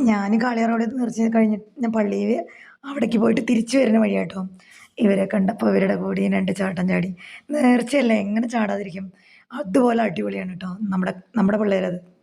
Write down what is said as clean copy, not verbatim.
ഞാൻ കാളിയാറോട് നേർച്ച കഴിഞ്ഞിട്ട് ഞാൻ പള്ളിയിൽ അവിടേക്ക് പോയിട്ട് തിരിച്ചു വരുന്ന വഴിയാട്ടോ ഇവരെ കണ്ടപ്പോൾ ഇവരുടെ കൂടെ രണ്ട് ചാട്ടം ചാടി. നേർച്ചയല്ലേ എങ്ങനെ ചാടാതിരിക്കും? അതുപോലെ അടിപൊളിയാണ് കേട്ടോ നമ്മുടെ നമ്മുടെ പിള്ളേരത്.